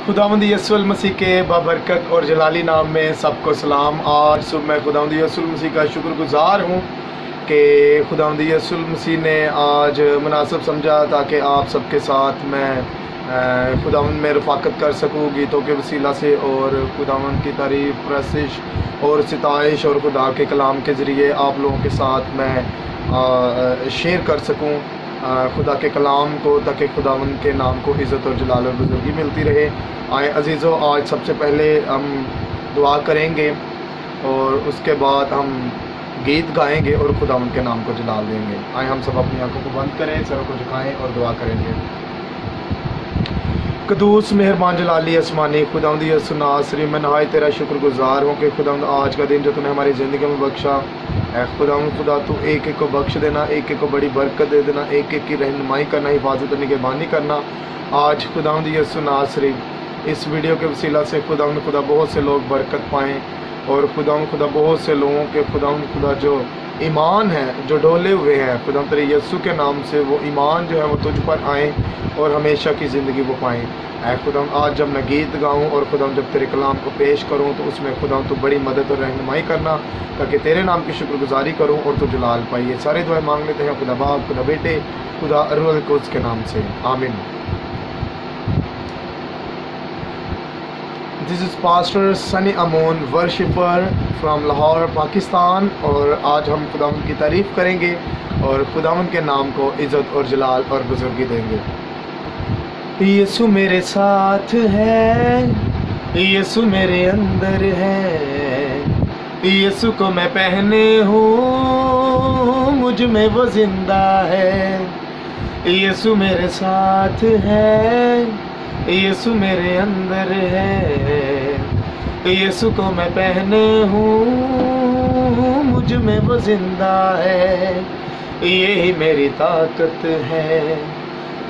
खुदावंद यीशु मसीह के बाबरकत और जलाली नाम में सबको सलाम। आज सुबह मैं खुदावंद यीशु मसीह का शुक्रगुजार हूँ कि खुदावंद यीशु मसीह ने आज मुनासिब समझा ताकि आप सबके साथ मैं खुदावंद में रफ़ाकत कर सकूँ गीतों के वसीला से, और खुदावंद की तारीफ़, प्रसिश और सिताइश और खुदा के कलाम के ज़रिए आप लोगों के साथ मैं शेयर कर सकूँ खुदा के कलाम को, ताकि खुदावंद के नाम को इज़्ज़त और जलाल और बुज़ुर्गी मिलती रहे। आए अजीज़ों, आज सबसे पहले हम दुआ करेंगे और उसके बाद हम गीत गाएंगे और खुदावंद के नाम को जलाल देंगे। आए हम सब अपनी आंखों को बंद करें, सरों को झुकाएं और दुआ करेंगे। कदूस मेहरबान जलाली आसमानी खुदावंद यीशु नासरी, मैं नहायत तेरा शुक्रगुजार हूँ कि खुदावंद आज का दिन जो तूने हमारी ज़िंदगी में बख्शा है, खुदा तू एक एक को बख्श देना, एक एक को बड़ी बरकत दे देना, एक एक की रहनुमाई करना, हिफाजत और निगहबानी करना। आज खुदावंद यीशु नासरी इस वीडियो के वसीला से खुदा बहुत से लोग बरकत पाएँ, और खुदा बहुत से लोगों के खुदा जो ईमान है, जो डोले हुए हैं, खुदा तेरे यीशु के नाम से वो ईमान जो है वो तुझ पर आए और हमेशा की ज़िंदगी वो पाएँ। ऐ खुदा आज जब मैं गीत गाऊं और खुदा जब तेरे कलाम को पेश करूं तो उसमें खुदा तो बड़ी मदद और रहनुमाई करना, ताकि तेरे नाम की शुक्रगुजारी करूं और तू जलाल पाइए। सारे दुआएं मांग लेते हैं खुदा बाप, खुदा बेटे, खुदा रूहुल कुद्स के नाम से, आमीन। This is pastor Sunny Amon, worshipper from Lahore, Pakistan. और आज हम खुदावंद की तारीफ़ करेंगे और खुदावंद के नाम को इज़्ज़त और जलाल और बुज़ुर्गी देंगे। यीशु मेरे साथ है, यीशु मेरे अंदर है, यीशु को मैं पहने हूँ, मुझ में वो जिंदा है। यीशु मेरे साथ है, यीशु मेरे अंदर है, यीशु को मैं पहने हूँ, मुझ में वो जिंदा है। यही मेरी ताकत है,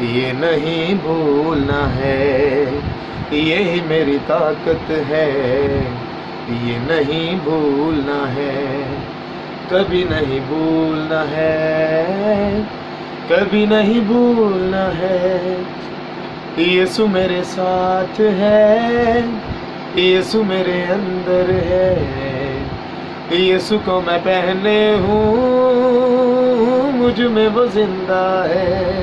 ये नहीं भूलना है, यही मेरी ताकत है, ये नहीं भूलना है, कभी नहीं भूलना है, कभी नहीं भूलना है। यीशु मेरे साथ है, यीशु मेरे अंदर है, यीशु को मैं पहने हूँ, मुझ में वो जिंदा है।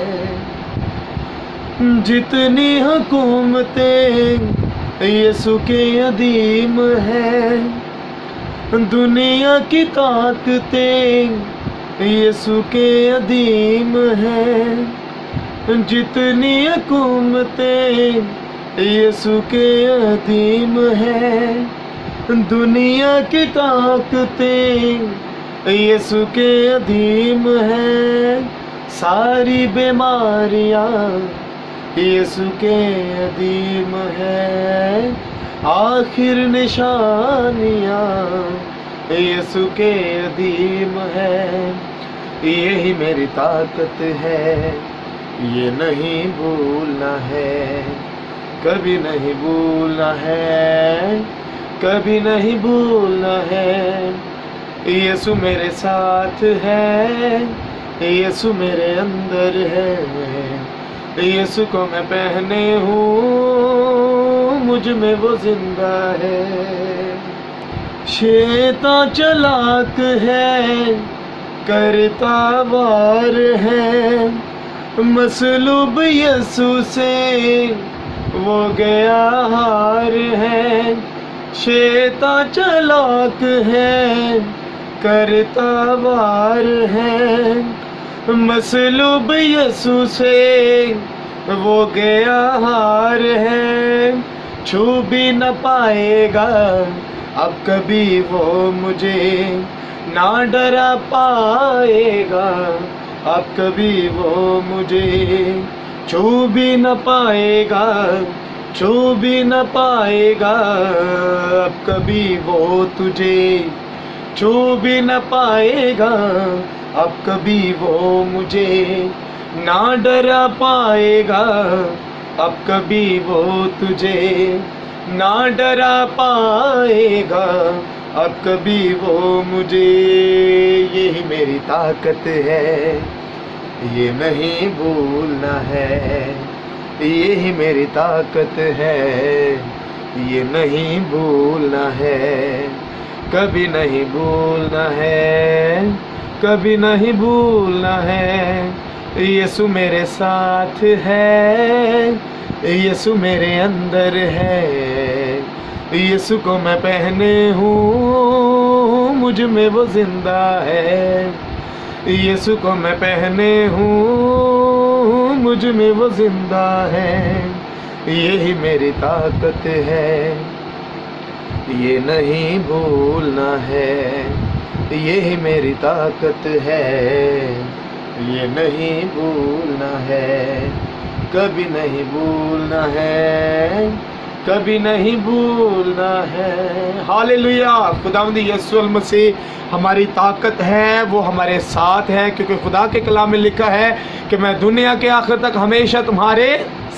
जितनी हुकूमतें यीशु के अधीन है, दुनिया की ताकतें यीशु के अधीन है, जितनी हुकूमतें यीशु के अधीन है, दुनिया की ताकतें यीशु के अधीन है, सारी बीमारियां यीशु के अधीन है, आखिर निशानियाँ यीशु के अधीन है। यही मेरी ताकत है, ये नहीं भूलना है, कभी नहीं भूलना है, कभी नहीं भूलना है। यीशु मेरे साथ है, यीशु मेरे अंदर है, यीशु को मैं पहने हूँ, मुझ में वो जिंदा है। शैतान चालाक है, करता वार है, मसलूब यीशु से वो गया हार है। शैतान चालाक है, करता वार है, मसलूब यीशु से वो गया हार है। छू भी न पाएगा अब कभी वो मुझे, ना डरा पाएगा अब कभी वो मुझे। छू भी न पाएगा, छू भी न पाएगा अब कभी वो तुझे, छू भी न पाएगा अब कभी वो मुझे, ना डरा पाएगा अब कभी वो तुझे, ना डरा पाएगा अब कभी वो मुझे। यही मेरी ताकत है, ये नहीं भूलना है, यही मेरी ताकत है, ये नहीं भूलना है, कभी नहीं भूलना है, कभी नहीं भूलना है। यीशु मेरे साथ है, यीशु मेरे अंदर है, यीशु को मैं पहने हूँ, मुझ में वो जिंदा है। यीशु को मैं पहने हूँ, मुझ में वो जिंदा है। यही मेरी ताकत है, ये नहीं भूलना है, यही मेरी ताकत है, ये नहीं भूलना है, कभी नहीं भूलना है, कभी नहीं भूलना है। हालेलुया। खुदावंद यीशु मसीह हमारी ताकत है, वो हमारे साथ है, क्योंकि खुदा के कलाम में लिखा है कि मैं दुनिया के आखिर तक हमेशा तुम्हारे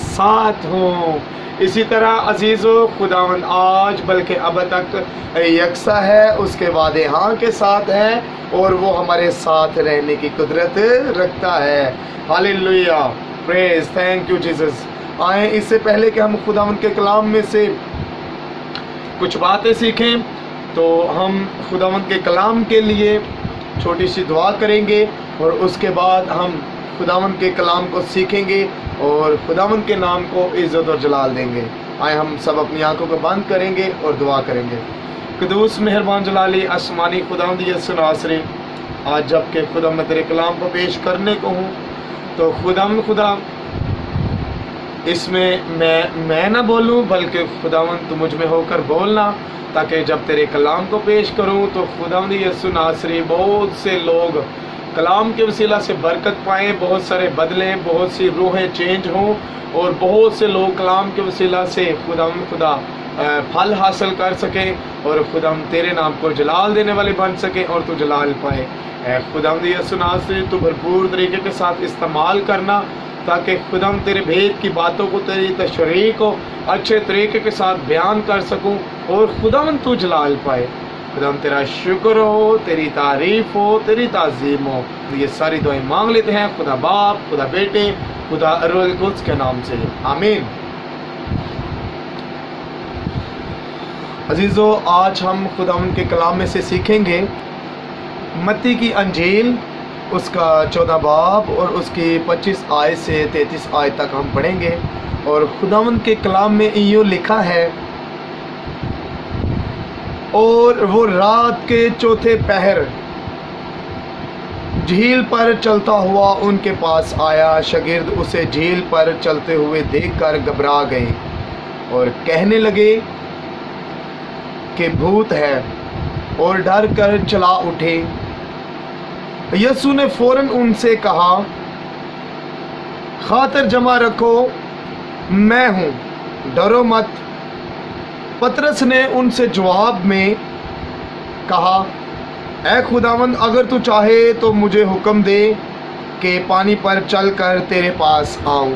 साथ हूँ। इसी तरह अजीज़ों, खुदावंद आज बल्कि अब तक यकसा है, उसके वादे हाँ के साथ है और वो हमारे साथ रहने की कुदरत रखता है। Hallelujah, praise, thank you Jesus. आए इससे पहले कि हम खुदावंद के कलाम में से कुछ बातें सीखें, तो हम खुदावंद के कलाम के लिए छोटी सी दुआ करेंगे और उसके बाद हम खुदावंद के कलाम को सीखेंगे और खुदावंद के नाम को इज़्ज़त और जलाल देंगे। आए हम सब अपनी आंखों को बंद करेंगे और दुआ करेंगे। क़ुद्दूस मेहरबान जलाली आसमानी खुदावंद यीशु नासरी, आज जब के खुदा मैं तेरे कलाम को पेश करने को हूँ, तो खुदा इसमें मैं ना बोलूं, बल्कि खुदावंद तू मुझ में होकर बोलना, ताकि जब तेरे कलाम को पेश करूं तो खुदावंद यीशु नासरी बहुत से लोग कलाम के वसीला से बरकत पाएँ, बहुत सारे बदले, बहुत सी रूहें चेंज हों और बहुत से लोग कलाम के वसीला से खुदा फल हासिल कर सके और खुदा तेरे नाम को जलाल देने वाले बन सके और तू जलाल पाए। खुदावंद यीशु नासरी तू भरपूर तरीके के साथ इस्तेमाल करना, ताकि खुदाम तेरे भेद की बातों को, तेरी तशरीह को अच्छे तरीके के साथ बयान कर सकूं और खुदाम तू जलाल पाए। खुदाम तेरा शुक्र हो, तेरी तारीफ हो, तेरी ताज़ीम हो। ये सारी दुआएं मांग लेते हैं खुदा बाप, खुदा बेटे, खुदा रूह कुद्स के नाम से, आमीन। अजीज़ों, आज हम खुदावंद के कलाम में से सीखेंगे मत्ती की अंजील, उसका 14 बाब और उसकी 25 आयत से 33 आयत तक हम पढ़ेंगे। और खुदावंद के कलाम में यूँ लिखा है, और वो रात के चौथे पहर झील पर चलता हुआ उनके पास आया। शागिर्द उसे झील पर चलते हुए देखकर घबरा गए और कहने लगे कि भूत है, और डर कर चला उठे। यीशु ने फौरन उनसे कहा, खातर जमा रखो, मैं हूँ, डरो मत। पतरस ने उनसे जवाब में कहा, ऐ खुदावंद, अगर तू चाहे तो मुझे हुक्म दे कि पानी पर चलकर तेरे पास आऊं।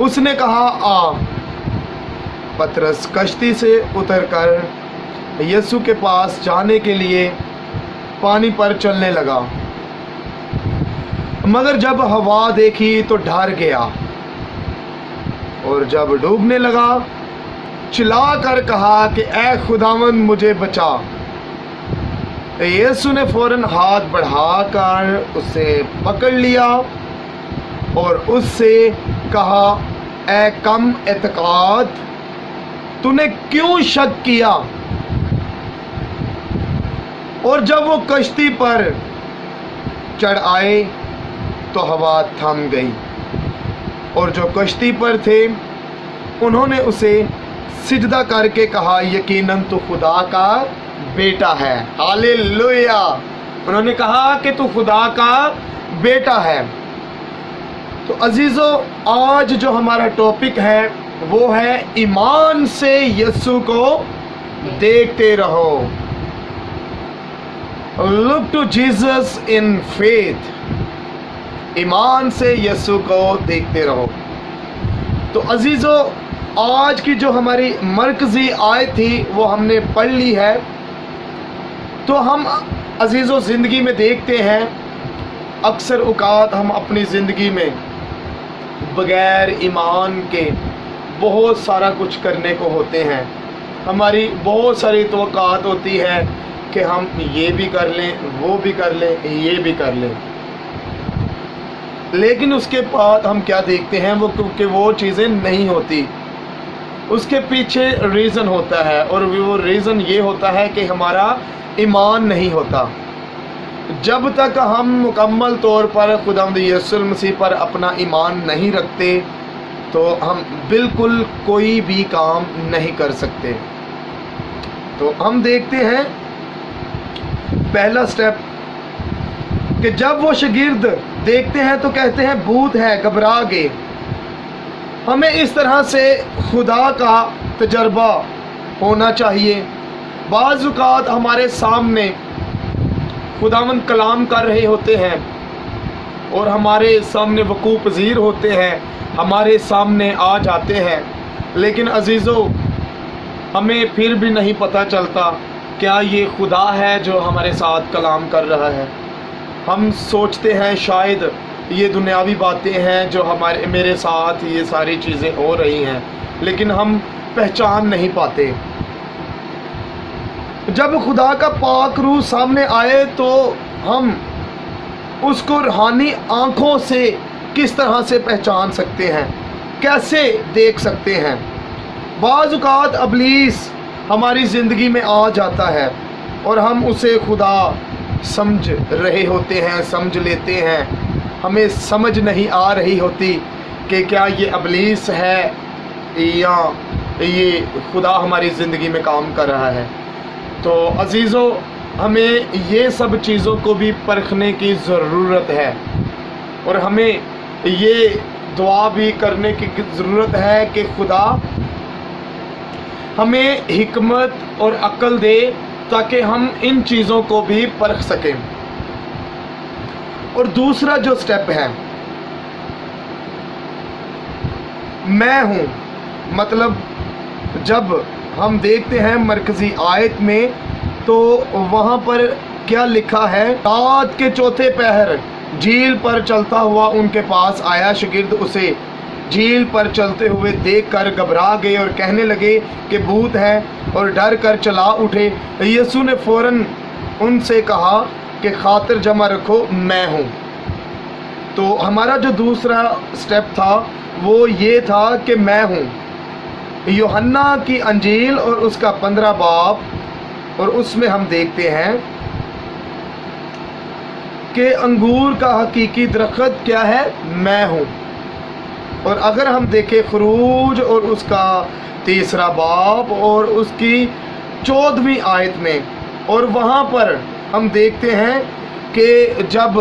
उसने कहा, आ। पतरस कश्ती से उतरकर यीशु के पास जाने के लिए पानी पर चलने लगा, मगर जब हवा देखी तो डर गया और जब डूबने लगा चिल्ला कर कहा कि ऐ खुदावंद, मुझे बचा। यीशु ने फौरन हाथ बढ़ाकर उसे पकड़ लिया और उससे कहा, ऐ कम एतकाद, तूने क्यों शक किया? और जब वो कश्ती पर चढ़ आए तो हवा थम गई, और जो कश्ती पर थे उन्होंने उसे सिजदा करके कहा, यकीनन तू खुदा का बेटा है। हालेलुया। उन्होंने कहा कि तू खुदा का बेटा है। तो अजीजों, आज जो हमारा टॉपिक है वो है ईमान से यीशु को देखते रहो। Look to Jesus in faith. ईमान से यीशु को देखते रहो। तो अजीजों, आज की जो हमारी मरकजी आयत थी वो हमने पढ़ ली है। तो हम अजीजों ज़िंदगी में देखते हैं, अक्सर औकात हम अपनी ज़िंदगी में बगैर ईमान के बहुत सारा कुछ करने को होते हैं। हमारी बहुत सारी तवक्कात होती है कि हम ये भी कर लें, वो भी कर लें, ये भी कर लें, लेकिन उसके बाद हम क्या देखते हैं क्योंकि वो चीज़ें नहीं होती। उसके पीछे रीज़न होता है, और वो रीज़न ये होता है कि हमारा ईमान नहीं होता। जब तक हम मुकम्मल तौर पर खुदावंद यीशु मसीह पर अपना ईमान नहीं रखते तो हम बिल्कुल कोई भी काम नहीं कर सकते। तो हम देखते हैं पहला स्टेप कि जब वो शागिर्द देखते हैं तो कहते हैं भूत है, घबरा गए। हमें इस तरह से खुदा का तजर्बा होना चाहिए। बाज़ औक़ात हमारे सामने खुदावंद कलाम कर रहे होते हैं और हमारे सामने वक़ूफ़ पज़ीर होते हैं, हमारे सामने आ जाते हैं, लेकिन अज़ीज़ों हमें फिर भी नहीं पता चलता क्या ये खुदा है जो हमारे साथ कलाम कर रहा है। हम सोचते हैं शायद ये दुनियावी बातें हैं जो मेरे साथ ये सारी चीज़ें हो रही हैं, लेकिन हम पहचान नहीं पाते। जब खुदा का पाक रूह सामने आए तो हम उसको रूहानी आँखों से किस तरह से पहचान सकते हैं, कैसे देख सकते हैं। बाज़ औक़ात इब्लीस हमारी ज़िंदगी में आ जाता है और हम उसे खुदा समझ रहे होते हैं, समझ लेते हैं। हमें समझ नहीं आ रही होती कि क्या ये इब्लीस है या ये खुदा हमारी ज़िंदगी में काम कर रहा है। तो अज़ीज़ों हमें ये सब चीज़ों को भी परखने की ज़रूरत है, और हमें ये दुआ भी करने की ज़रूरत है कि खुदा हमें हिकमत और अक्ल दे ताकि हम इन चीज़ों को भी परख सकें। और दूसरा जो स्टेप है, मैं हूँ, मतलब जब हम देखते हैं मरकज़ी आयत में तो वहाँ पर क्या लिखा है, रात के चौथे पहर झील पर चलता हुआ उनके पास आया। शागिर्द उसे झील पर चलते हुए देखकर घबरा गए और कहने लगे कि भूत है, और डर कर चला उठे। यीशु ने फ़ौरन उनसे कहा कि खातिर जमा रखो, मैं हूँ। तो हमारा जो दूसरा स्टेप था वो ये था कि मैं हूँ। यूहन्ना की अंजील और उसका 15 बाब, और उसमें हम देखते हैं कि अंगूर का हकीकी दरख्त क्या है, मैं हूँ। और अगर हम देखें खरूज और उसका 3 बाब और उसकी 14वीं आयत में, और वहाँ पर हम देखते हैं कि जब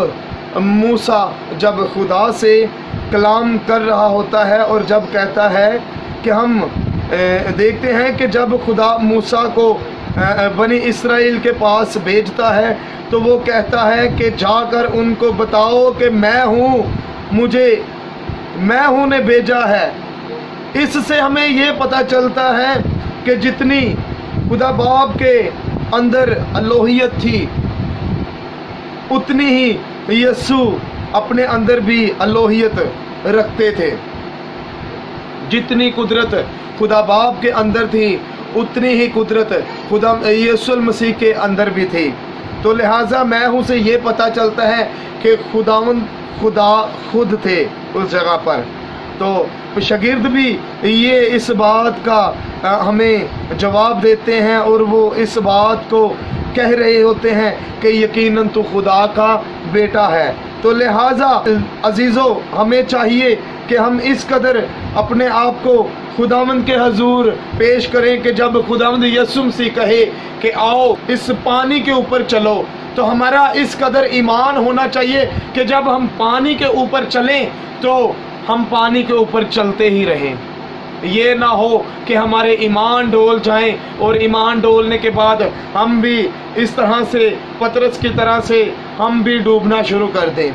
मूसा जब खुदा से कलाम कर रहा होता है और जब कहता है कि हम देखते हैं कि जब खुदा मूसा को बनी इस्राएल के पास भेजता है तो वो कहता है कि जाकर उनको बताओ कि मैं हूँ ने भेजा है। इससे हमें ये पता चलता है कि जितनी खुदा बाप के अंदर अल्लोहियत थी उतनी ही यीशु अपने अंदर भी अल्लोहियत रखते थे। जितनी कुदरत खुदा बाप के अंदर थी उतनी ही कुदरत खुदा यीशु मसीह के अंदर भी थी। तो लिहाजा मैं हूँ से ये पता चलता है कि खुदा खुद थे उस जगह पर। तो शागिर्द भी ये इस बात का हमें जवाब देते हैं और वो इस बात को कह रहे होते हैं कि यकीनन तो खुदा का बेटा है। तो लिहाजा अजीज़ों हमें चाहिए कि हम इस कदर अपने आप को खुदावंद के हजूर पेश करें कि जब खुदावंद यीशु मसीह कहे कि आओ इस पानी के ऊपर चलो, तो हमारा इस कदर ईमान होना चाहिए कि जब हम पानी के ऊपर चलें तो हम पानी के ऊपर चलते ही रहें। ये ना हो कि हमारे ईमान डोल जाएं और ईमान डोलने के बाद हम भी इस तरह से पतरस की तरह से हम भी डूबना शुरू कर दें।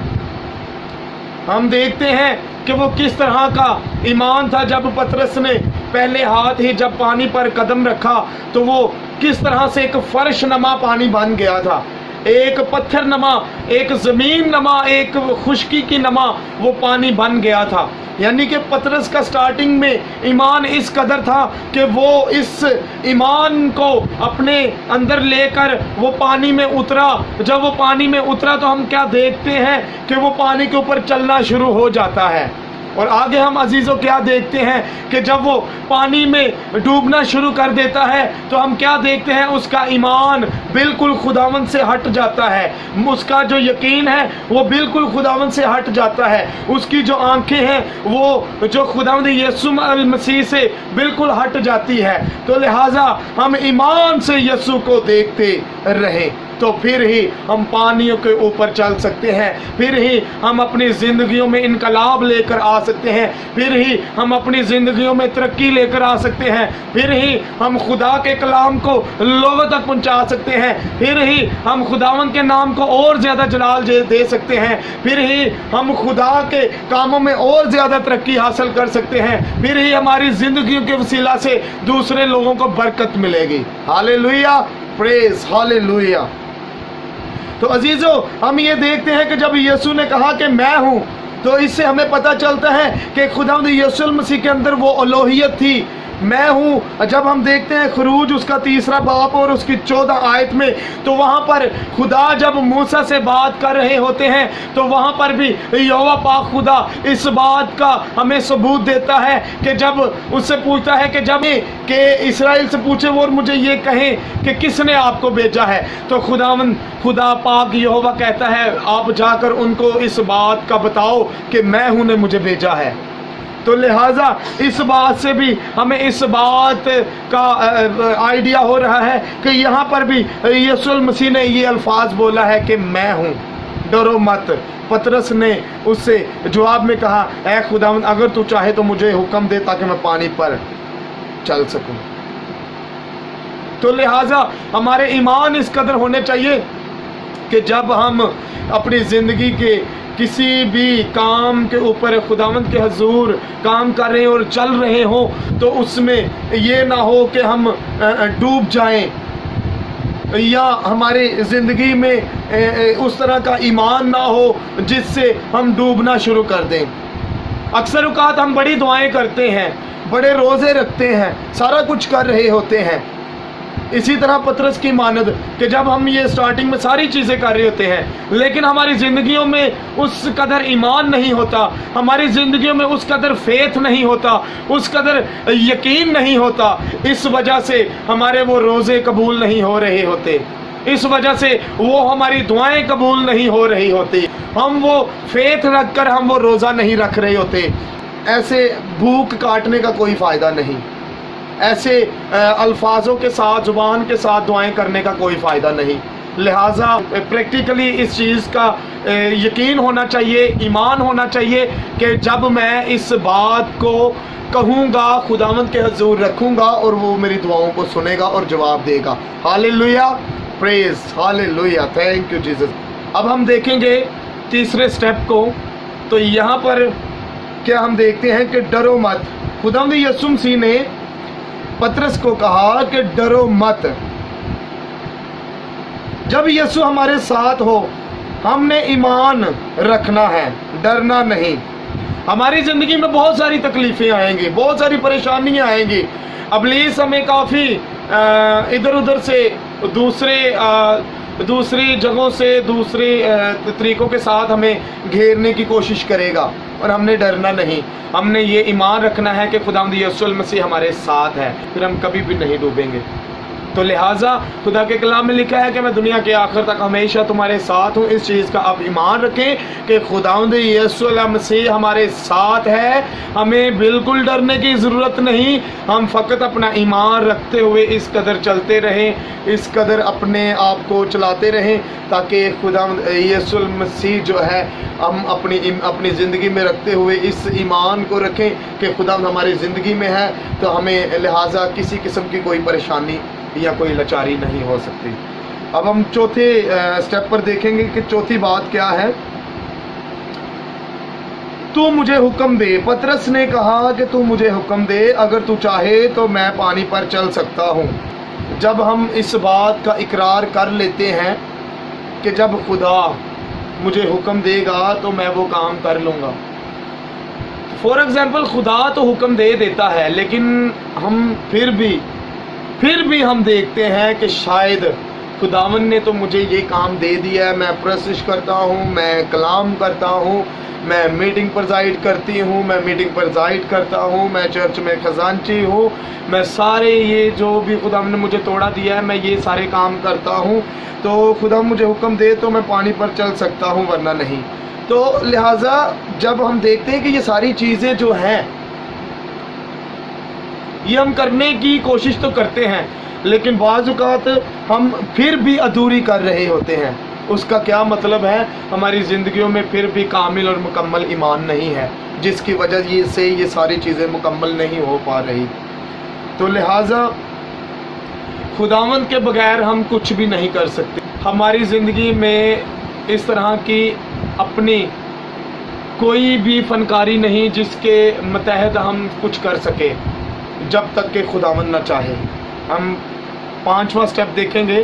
हम देखते हैं कि वो किस तरह का ईमान था। जब पतरस ने पहले हाथ ही जब पानी पर कदम रखा तो वो किस तरह से एक फर्श नमा पानी बन गया था, एक पत्थर नमा, एक ज़मीन नमा, एक खुश्की की नमा वो पानी बन गया था। यानी कि पतरस का स्टार्टिंग में ईमान इस कदर था कि वो इस ईमान को अपने अंदर लेकर वो पानी में उतरा। जब वो पानी में उतरा तो हम क्या देखते हैं कि वो पानी के ऊपर चलना शुरू हो जाता है। और आगे हम अजीज़ों क्या देखते हैं कि जब वो पानी में डूबना शुरू कर देता है तो हम क्या देखते हैं, उसका ईमान बिल्कुल खुदावंद से हट जाता है, उसका जो यकीन है वो बिल्कुल खुदावंद से हट जाता है, उसकी जो आंखें हैं वो जो खुदावंद यीशु मसीह से बिल्कुल हट जाती है। तो लिहाजा हम ईमान से यीशु को देखते रहें तो फिर ही हम पानियों के ऊपर चल सकते हैं, फिर ही हम अपनी ज़िंदगियों में इनकलाब लेकर आ सकते हैं, फिर ही हम अपनी ज़िंदगियों में तरक्की लेकर आ सकते हैं, फिर ही हम खुदा के कलाम को लोगों तक पहुंचा सकते हैं, फिर ही हम खुदावंद के नाम को और ज़्यादा जलाल दे सकते हैं, फिर ही हम खुदा के कामों में और ज़्यादा तरक्की हासिल कर सकते हैं, फिर ही हमारी ज़िंदगियों के वसीला से दूसरे लोगों को बरकत मिलेगी। Hallelujah, praise hallelujah. तो अजीजों, हम ये देखते हैं कि जब यीशु ने कहा कि मैं हूँ, तो इससे हमें पता चलता है कि खुदावंद यीशु मसीह के अंदर वो अलौहियत थी, मैं हूँ। जब हम देखते हैं खरूज उसका 3 बाब और उसकी 14 आयत में, तो वहाँ पर खुदा जब मूसा से बात कर रहे होते हैं तो वहाँ पर भी यहोवा पाक खुदा इस बात का हमें सबूत देता है कि जब उससे पूछता है कि जब कि इस्राएल से पूछे वो और मुझे ये कहें कि किसने आपको भेजा है, तो खुदा पाक यहोवा कहता है आप जाकर उनको इस बात का बताओ कि मैं हूँ ने मुझे भेजा है। तो लिहाजा इस बात से भी हमें इस बात का आइडिया हो रहा है कि यहाँ पर भी यीशु मसीह ने ये अल्फाज बोला है कि मैं हूँ, डरो मत। पतरस ने उससे जवाब में कहा, ऐ खुदावंद अगर तू चाहे तो मुझे हुक्म दे ताकि मैं पानी पर चल सकूं। तो लिहाजा हमारे ईमान इस कदर होने चाहिए कि जब हम अपनी ज़िंदगी के किसी भी काम के ऊपर खुदावंद के हजूर काम कर रहे हैं और चल रहे हो तो उसमें ये ना हो कि हम डूब जाएं, या हमारी ज़िंदगी में उस तरह का ईमान ना हो जिससे हम डूबना शुरू कर दें। अक्सर औक़ात हम बड़ी दुआएं करते हैं, बड़े रोज़े रखते हैं, सारा कुछ कर रहे होते हैं। इसी तरह पतरस की मानद कि जब हम ये स्टार्टिंग में सारी चीज़ें कर रहे होते हैं लेकिन हमारी ज़िंदगियों में उस कदर ईमान नहीं होता, हमारी ज़िंदगियों में उस कदर फेथ नहीं होता, उस कदर यकीन नहीं होता, इस वजह से हमारे वो रोज़े कबूल नहीं हो रहे होते, इस वजह से वो हमारी दुआएं कबूल नहीं हो रही होती, हम वो फेथ रख कर हम वो रोज़ा नहीं रख रहे होते। ऐसे भूख काटने का कोई फ़ायदा नहीं, ऐसे अल्फाजों के साथ ज़ुबान के साथ दुआएं करने का कोई फ़ायदा नहीं। लिहाजा प्रैक्टिकली इस चीज़ का यकीन होना चाहिए, ईमान होना चाहिए कि जब मैं इस बात को कहूँगा खुदावंद के हजूर रखूँगा और वो मेरी दुआओं को सुनेगा और जवाब देगा। Hallelujah, praise hallelujah, thank you Jesus. अब हम देखेंगे तीसरे स्टेप को। तो यहाँ पर क्या हम देखते हैं कि डरो मत। खुदावंद यीशु मसीह ने पतरस को कहा कि डरो मत। जब यीशु हमारे साथ हो हमने ईमान रखना है, डरना नहीं। हमारी ज़िंदगी में बहुत सारी तकलीफ़ें आएंगी, बहुत सारी परेशानियां आएंगी। इब्लीस हमें काफ़ी इधर उधर से दूसरी जगहों से दूसरे तरीक़ों के साथ हमें घेरने की कोशिश करेगा, और हमने डरना नहीं। हमने ये ईमान रखना है कि खुदावंद यीशु मसीह हमारे साथ है, फिर हम कभी भी नहीं डूबेंगे। तो लिहाजा खुदा के कलाम में लिखा है कि मैं दुनिया के आखिर तक हमेशा तुम्हारे साथ हूँ। इस चीज़ का आप ईमान रखें कि खुदावंद यीशु मसीह हमारे साथ है, हमें बिल्कुल डरने की ज़रूरत नहीं। हम फ़कत अपना ईमान रखते हुए इस कदर चलते रहें, इस कदर अपने आप को चलाते रहें ताकि खुदावंद यीशु मसीह जो है हम अपनी ज़िंदगी में रखते हुए इस ईमान को रखें कि खुदावंद हमारी ज़िंदगी में है, तो हमें लिहाजा किसी किस्म की कोई परेशानी या कोई लाचारी नहीं हो सकती। अब हम चौथे स्टेप पर देखेंगे कि चौथी बात क्या है। तू मुझे हुक्म दे। पतरस ने कहा कि तू मुझे हुक्म दे, अगर तू चाहे तो मैं पानी पर चल सकता हूँ। जब हम इस बात का इकरार कर लेते हैं कि जब खुदा मुझे हुक्म देगा तो मैं वो काम कर लूँगा, फॉर एग्जाम्पल खुदा तो हुक्म दे देता है, लेकिन हम फिर भी हम देखते हैं कि शायद खुदावन ने तो मुझे ये काम दे दिया है, मैं प्रशिश करता हूँ, मैं कलाम करता हूँ, मैं मीटिंग प्रेज़ाइड करती हूँ, मैं मीटिंग प्रेज़ाइड करता हूँ, मैं चर्च में खजानची हूँ, मैं सारे ये जो भी खुदावन ने मुझे तोड़ा दिया है मैं ये सारे काम करता हूँ, तो खुदा मुझे हुक्म दे तो मैं पानी पर चल सकता हूँ वरना नहीं। तो लिहाजा जब हम देखते हैं कि ये सारी चीज़ें जो हैं ये हम करने की कोशिश तो करते हैं, लेकिन बाज़ औक़ात हम फिर भी अधूरी कर रहे होते हैं। उसका क्या मतलब है? हमारी ज़िंदगियों में फिर भी कामिल और मुकम्मल ईमान नहीं है, जिसकी वजह से ये सारी चीज़ें मुकम्मल नहीं हो पा रही। तो लिहाजा खुदावंद के बगैर हम कुछ भी नहीं कर सकते। हमारी ज़िंदगी में इस तरह की अपनी कोई भी फनकारी नहीं जिसके मतहत हम कुछ कर सके जब तक कि खुदावंद न चाहे। हम 5वां स्टेप देखेंगे।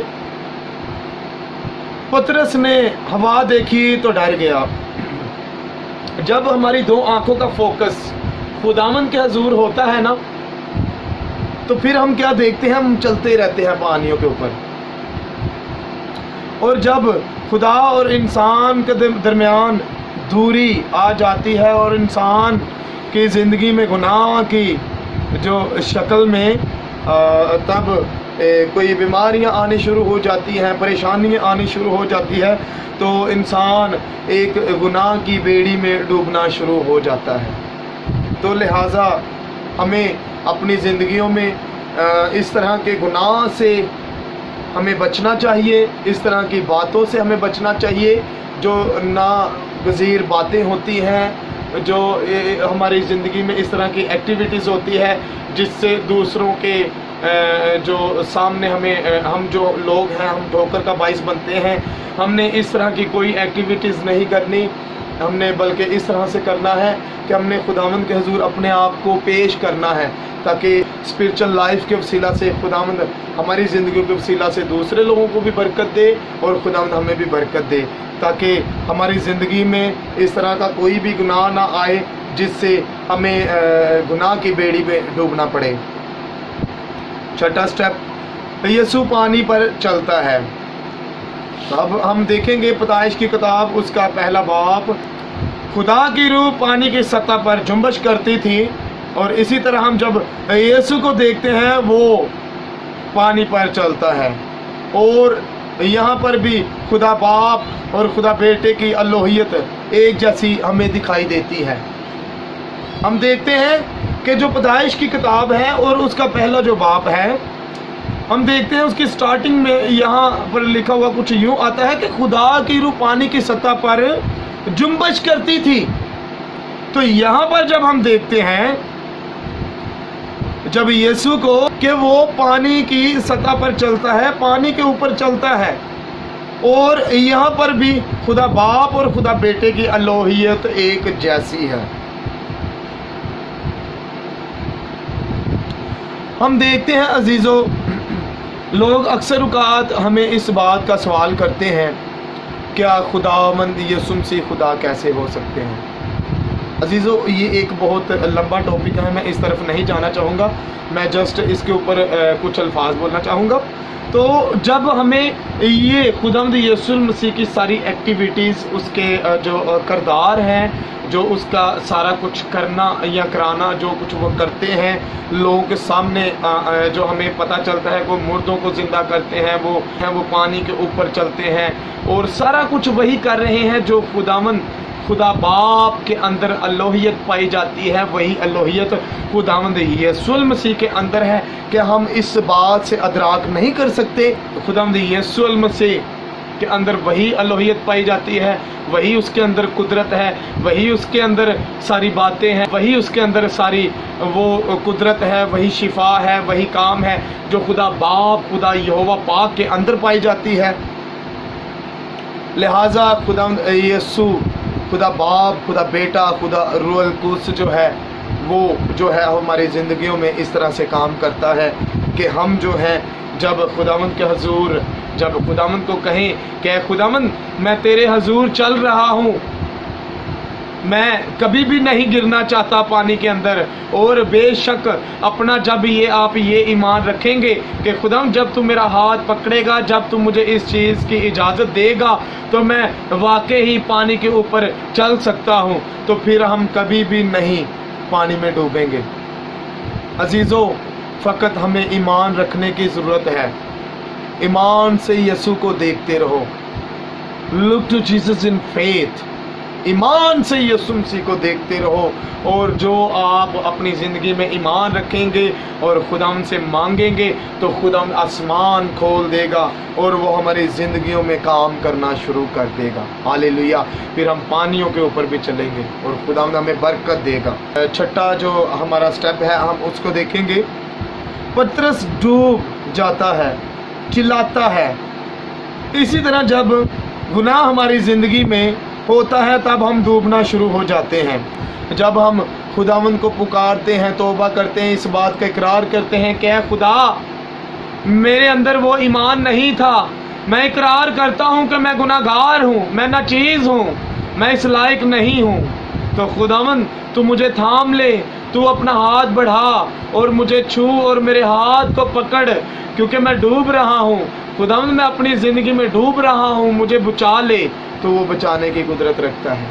पतरस ने हवा देखी तो डर गया। जब हमारी 2 आंखों का फोकस खुदावंद के हजूर होता है ना, तो फिर हम क्या देखते हैं? हम चलते रहते हैं पानियों के ऊपर। और जब खुदा और इंसान के दरमियान दूरी आ जाती है और इंसान की ज़िंदगी में गुनाह की जो शक्ल में तब कोई बीमारियां आनी शुरू हो जाती हैं, परेशानियां आनी शुरू हो जाती है, तो इंसान एक गुनाह की बेड़ी में डूबना शुरू हो जाता है। तो लिहाजा हमें अपनी ज़िंदगियों में इस तरह के गुनाह से हमें बचना चाहिए, इस तरह की बातों से हमें बचना चाहिए जो नागज़ीर बातें होती हैं, जो हमारी ज़िंदगी में इस तरह की एक्टिविटीज़ होती है जिससे दूसरों के जो सामने हम जो लोग हैं हम ठोकर का बाइस बनते हैं। हमने इस तरह की कोई एक्टिविटीज़ नहीं करनी, हमने बल्कि इस तरह से करना है कि हमने खुदावंद के हुजूर अपने आप को पेश करना है, ताकि स्पिरिचुअल लाइफ के वसीला से खुदावंद हमारी ज़िंदगी के वसीला से दूसरे लोगों को भी बरकत दे और खुदावंद हमें भी बरकत दे, ताकि हमारी ज़िंदगी में इस तरह का कोई भी गुनाह ना आए जिससे हमें गुनाह की बेड़ी में डूबना पड़े। 6वां स्टेप, यीशु पानी पर चलता है। तो अब हम देखेंगे पैदाइश की किताब उसका 1 बाब। खुदा की रूह पानी की सतह पर जुम्बश करती थी, और इसी तरह हम जब यीशु को देखते हैं वो पानी पर चलता है। और यहाँ पर भी खुदा बाप और खुदा बेटे की अल्लोहियत एक जैसी हमें दिखाई देती है। हम देखते हैं कि जो पैदाइश की किताब है और उसका 1 जो बाब है, हम देखते हैं उसकी स्टार्टिंग में यहाँ पर लिखा हुआ कुछ यूँ आता है कि खुदा की रूह पानी की सतह पर जुम्बश करती थी। तो यहाँ पर जब हम देखते हैं जब यीशु को कि वो पानी की सतह पर चलता है, पानी के ऊपर चलता है, और यहाँ पर भी खुदा बाप और खुदा बेटे की अल्लोहियत एक जैसी है। हम देखते हैं अजीज़ों, लोग अक्सर औक़ात हमें इस बात का सवाल करते हैं, क्या खुदावंद यीशु मसीह खुदा कैसे हो सकते हैं? अजीज़ों, ये एक बहुत लंबा टॉपिक है, मैं इस तरफ नहीं जाना चाहूँगा, मैं जस्ट इसके ऊपर कुछ अल्फाज बोलना चाहूँगा। तो जब हमें ये खुदावंद यीशु मसीह की सारी एक्टिविटीज़, उसके जो किरदार हैं, जो उसका सारा कुछ करना या कराना जो कुछ वो करते हैं लोगों के सामने, जो हमें पता चलता है वो मुर्दों को ज़िंदा करते हैं, वो पानी के ऊपर चलते हैं, और सारा कुछ वही कर रहे हैं जो खुदा बाप के अंदर अल्लोहियत पाई जाती है। वही अल्लोहियत खुदावंद यीशु मसीह के अंदर है कि हम इस बात से अदराक नहीं कर सकते। खुदावंद यीशु मसीह के अंदर वही अल्लोहियत पाई जाती है, वही उसके अंदर कुदरत है, वही उसके अंदर सारी बातें हैं, वही उसके अंदर सारी वो कुदरत है, वही शिफा है, वही काम है जो खुदा बाप, खुदा यहोवा पाक के अंदर पाई जाती है। लिहाजा खुदावंद यीशु, खुदा बाप, खुदा बेटा, खुदा रूहुल कुद्स जो है वो जो है हमारी ज़िंदगियों में इस तरह से काम करता है कि हम जो हैं जब खुदावंद के हजूर, जब खुदावंद को कहें कि खुदावंद मैं तेरे हजूर चल रहा हूँ, मैं कभी भी नहीं गिरना चाहता पानी के अंदर। और बेशक अपना जब आप ये ईमान रखेंगे कि खुदा जब तू मेरा हाथ पकड़ेगा, जब तू मुझे इस चीज़ की इजाज़त देगा तो मैं वाकई ही पानी के ऊपर चल सकता हूँ, तो फिर हम कभी भी नहीं पानी में डूबेंगे। अजीज़ों, फ़कत हमें ईमान रखने की ज़रूरत है। ईमान से यीशु को देखते रहो। Look to Jesus in faith. ईमान से यीशु मसीह को देखते रहो, और जो आप अपनी ज़िंदगी में ईमान रखेंगे और खुदा से मांगेंगे तो खुदा आसमान खोल देगा और वो हमारी ज़िंदगियों में काम करना शुरू कर देगा। हालेलुया। फिर हम पानियों के ऊपर भी चलेंगे और खुदा हमें बरकत देगा। छठा जो हमारा स्टेप है हम उसको देखेंगे। पतरस डूब जाता है, चिल्लाता है। इसी तरह जब गुनाह हमारी ज़िंदगी में होता है तब हम डूबना शुरू हो जाते हैं। जब हम खुदावंद को पुकारते हैं, तौबा करते हैं, इस बात का इकरार करते हैं कि खुदा मेरे अंदर वो ईमान नहीं था, मैं इकरार करता हूँ कि मैं गुनाहगार हूँ, मैं नाचीज़ हूँ, मैं इस लायक नहीं हूँ, तो खुदावंद तू मुझे थाम ले, तू अपना हाथ बढ़ा और मुझे छू और मेरे हाथ को पकड़, क्योंकि मैं डूब रहा हूँ। खुदावंद मैं अपनी ज़िंदगी में डूब रहा हूँ, मुझे बचा ले। तो वो बचाने की कुदरत रखता है।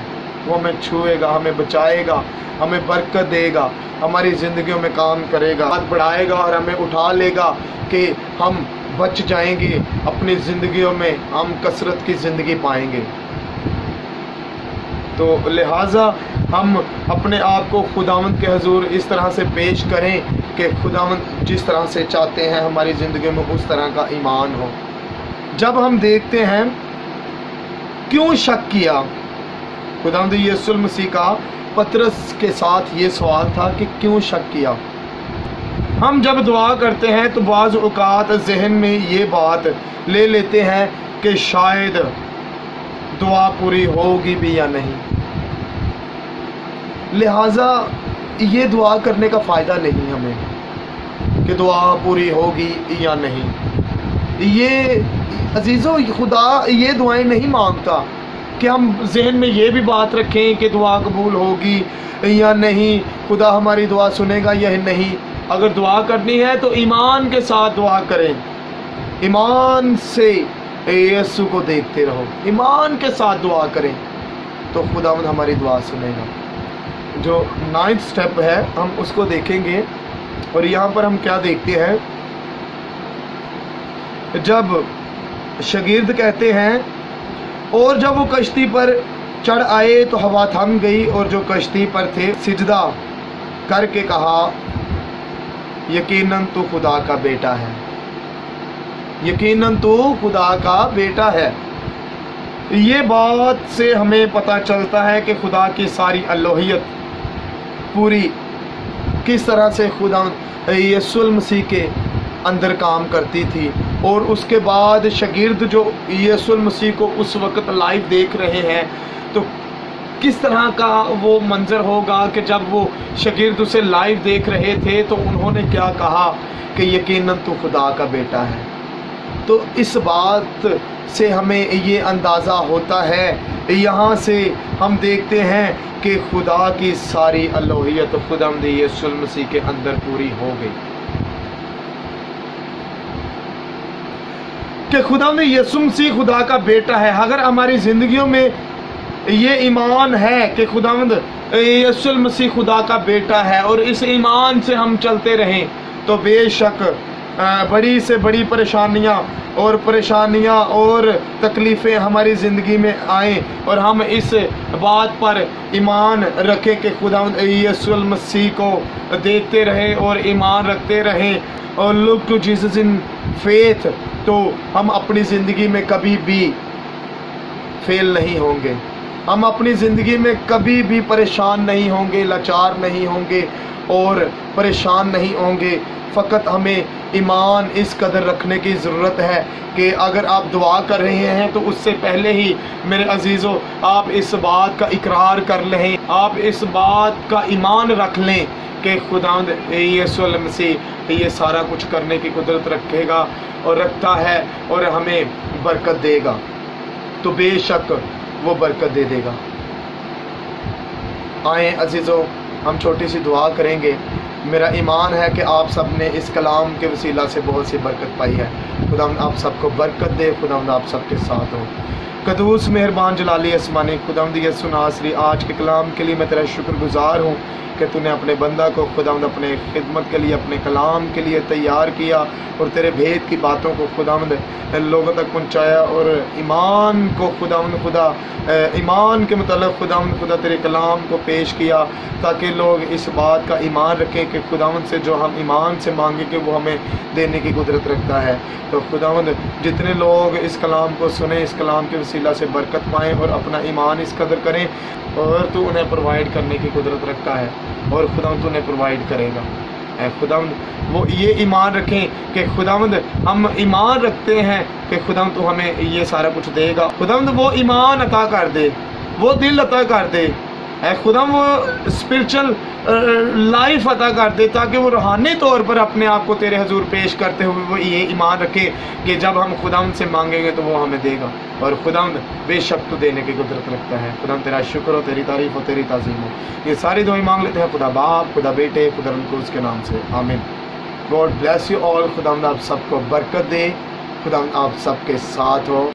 वो हमें छुएगा, हमें बचाएगा, हमें बरकत देगा, हमारी ज़िंदगियों में काम करेगा, हाथ बढ़ाएगा और हमें उठा लेगा कि हम बच जाएंगे। अपनी ज़िंदगियों में हम कसरत की ज़िंदगी पाएंगे। तो लिहाजा हम अपने आप को खुदावंद के हुजूर इस तरह से पेश करें कि खुदावंद जिस तरह से चाहते हैं हमारी ज़िंदगी में उस तरह का ईमान हो। जब हम देखते हैं क्यों शक किया, खुदावंद यीशु मसीह का पतरस के साथ ये सवाल था कि क्यों शक किया। हम जब दुआ करते हैं तो बाज़ औक़ात ज़हन में ये बात ले लेते हैं कि शायद दुआ पूरी होगी भी या नहीं, लिहाजा ये दुआ करने का फ़ायदा नहीं हमें कि दुआ पूरी होगी या नहीं। ये अजीज़ों, खुदा ये दुआएं नहीं मांगता कि हम जहन में ये भी बात रखें कि दुआ कबूल होगी या नहीं, खुदा हमारी दुआ सुनेगा या नहीं। अगर दुआ करनी है तो ईमान के साथ दुआ करें, ईमान से यीशु को देखते रहो, ईमान के साथ दुआ करें तो खुदावंद हमारी दुआ सुनेगा। जो 9th स्टेप है हम उसको देखेंगे। और यहाँ पर हम क्या देखते हैं, जब शागिर्द कहते हैं और जब वो कश्ती पर चढ़ आए तो हवा थम गई और जो कश्ती पर थे सिजदा करके कहा, यकीनन तू खुदा का बेटा है, यकीनन तू खुदा का बेटा है। ये बात से हमें पता चलता है कि खुदा की सारी अल्लोहियत पूरी किस तरह से खुदा यीशु मसीह के अंदर काम करती थी। और उसके बाद शागिर्द जो यीशु मसीह को उस वक़्त लाइव देख रहे हैं तो किस तरह का वो मंज़र होगा कि जब वो शागिर्द उसे लाइव देख रहे थे तो उन्होंने क्या कहा कि यकीनन तू खुदा का बेटा है। तो इस बात से हमें ये अंदाज़ा होता है, यहाँ से हम देखते हैं कि खुदा की सारी अल्लोहियत खुदावंद यीशु मसीह के अंदर पूरी हो गई, कि खुदावंद यीशु मसीह खुदा का बेटा है। अगर हमारी ज़िंदगियों में ये ईमान है कि खुदावंद यीशु मसीह खुदा का बेटा है और इस ईमान से हम चलते रहें तो बेशक बड़ी से बड़ी परेशानियाँ और तकलीफ़ें हमारी ज़िंदगी में आएँ और हम इस बात पर ईमान रखें कि खुदावंद यीशु मसीह को देखते रहें और ईमान रखते रहें और look to Jesus in faith, तो हम अपनी ज़िंदगी में कभी भी फेल नहीं होंगे, हम अपनी ज़िंदगी में कभी भी परेशान नहीं होंगे, लाचार नहीं होंगे और परेशान नहीं होंगे। फ़कत हमें ईमान इस कदर रखने की ज़रूरत है कि अगर आप दुआ कर रहे हैं तो उससे पहले ही मेरे अजीज़ों आप इस बात का इकरार कर लें, आप इस बात का ईमान रख लें कि खुदावंद यीशु मसीह ये सारा कुछ करने की कुदरत रखेगा और रखता है और हमें बरकत देगा, तो बेशक वो बरकत दे देगा। آئیں عزیزو ہم چھوٹی سی دعا کریں گے۔ میرا ایمان ہے کہ آپ سب نے اس کلام کے وسیلہ سے بہت سی برکت پائی ہے۔ خداوند آپ سب کو برکت دے، خداوند آپ سب کے ساتھ ہو۔ قدوس مہربان جلالی آسمانی خداوند یسوع ناصری، آج کے کلام کے لیے میں تیرا شکر گزار ہوں کہ تو نے اپنے بندہ کو خداوند اپنے خدمت کے لیے، اپنے کلام کے لیے تیار کیا اور تیرے بھید کی باتوں کو خداوند لوگوں تک پہنچایا، اور ایمان کو خداوند خدا ایمان کے متعلق خداوند خدا تیرے کلام کو پیش کیا تاکہ لوگ اس بات کا ایمان رکھیں کہ خداوند سے جو ہم ایمان سے مانگیں کہ وہ ہمیں دینے کی قدرت رکھتا ہے۔ تو خداوند جتنے لوگ اس کلام کو سنیں، اس کلام کے وسیلہ سے برکت پائیں اور اپنا ایمان اس قدر کریں، اور تو انہیں پرووائڈ کرنے کی قدرت رکھتا ہے، اور خداوند تو انہیں پرووائڈ کرے گا۔ اے خداوند وہ یہ ایمان رکھیں کہ خداوند ہم ایمان رکھتے ہیں کہ خداوند تو ہمیں یہ سارا کچھ دے گا۔ خداوند وہ ایمان عطا کر دے، وہ دل عطا کر دے، اے خداوند وہ اسپرچل لائف عطا کر دے تاکہ وہ روحانی طور پر اپنے آپ کو تیرے حضور پیش کرتے ہوئے وہ یہ ایمان رکھے کہ جب ہم خداوند سے مانگیں گے تو وہ ہمیں دے گا، اور خداوند بے شک تو دینے کی قدرت رکھتا ہے۔ خداوند تیرا شکر ہو، تیری تعریف ہو، تیری تعظیم ہو۔ یہ ساری دعائیں مانگ لیتے ہیں خدا باپ، خدا بیٹے، خدا روح القدس کے نام سے، آمین۔ God bless you all. خداوند آپ سب کو برکت دے، خداوند آپ سب کے ساتھ ہو۔